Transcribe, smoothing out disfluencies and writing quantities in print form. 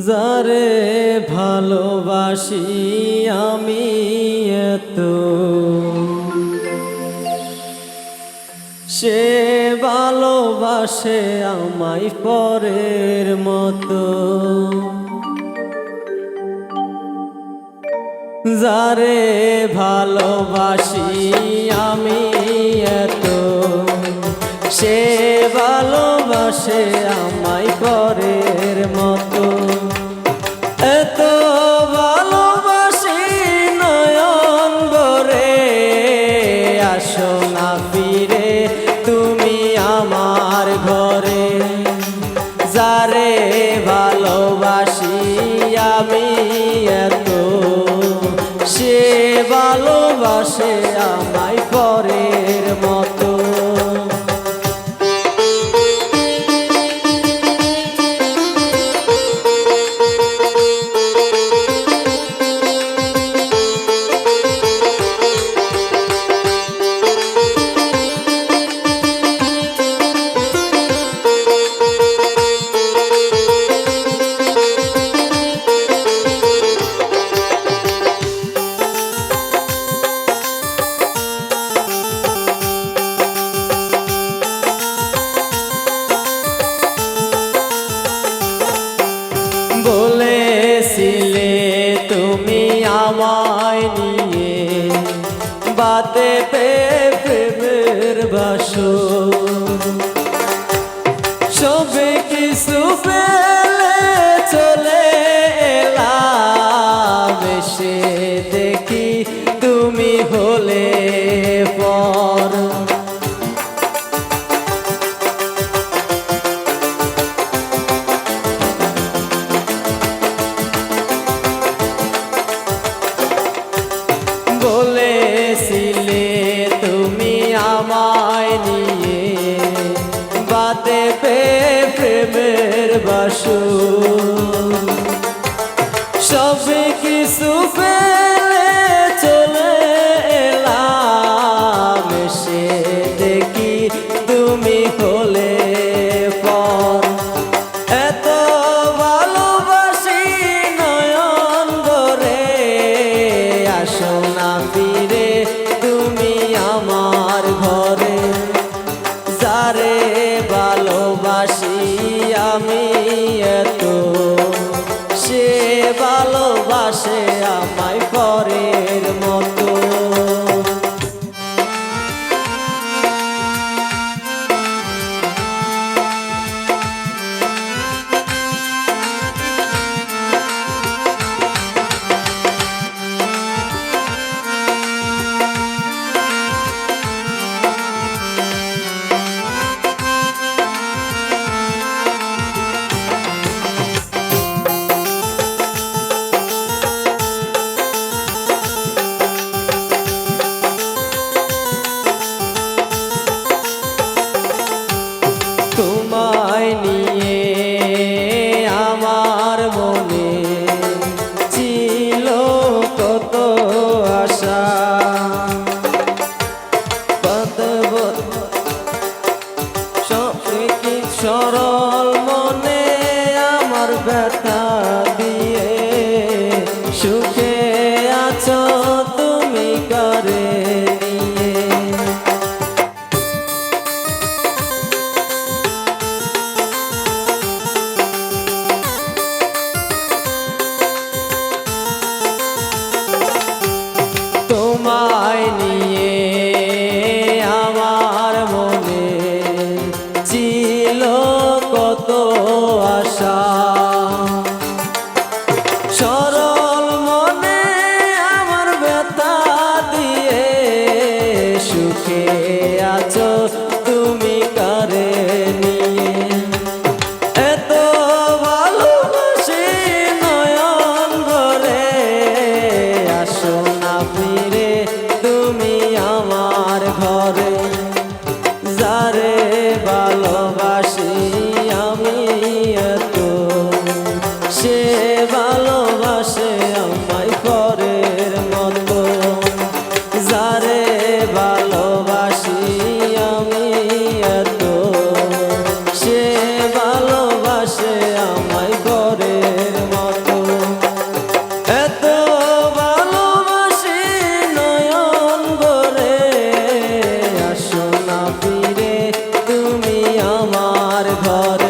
যারে ভালোবাসি আমি এত, সে ভালোবাসে আমায় পরের মতো। যারে ভালোবাসি আমি এত, সে ভালোবাসে আমায় পরের মতো। এত ভালোবাসি নয়ন ভরে, আসো না ফিরে তুমি আমার ঘরে। যারে ভালোবাসি আমি এত, সে ভালোবাসে আমায় পরের মতো। বলেছিলে তুমি আমায় নিয়ে, বাতে প্রেমের বাসর। সবে কিছু ফেলে চলে এলাম, এসে দেখি তুমি হলে পর। বলেছিলে তুমি আমায় নিয়ে, বাতে প্রেমের বাসর। সব কিছু ফেলে চলে এলাম, এসে দেখি তুমি হলে পর। এত ভালোবাসি নয়ন ভরে, আসো না ফিরে তুমি আমার ঘরে। যারে ভালোবাসি আমি এত, সে ভালোবাসে আমায় পরের মতো। তোমায় নিয়ে আমার মনে ছিল কত আশা। সরল মনে আমার ব্যথা দিয়ে, সুখে আছো তুমি করে নিয়ে। তোমায় নিয়ে আমার মনে ছিল কত আশা। সরল মনে আমার ব্যথা দিয়ে, সুখে আছো তুমি কারে নিয়ে। এত ভালোবাসি নয়ন ভরে, আসো না ফিরে তুমি আমার ঘরে। যারে ভালোবাসি আমি এত, সে ভালোবাসে আমায় পরের মতো। যারে ভালোবাসি আমি এত, সে ভালোবাসে আমায় পরের মতো। আমার ঘরে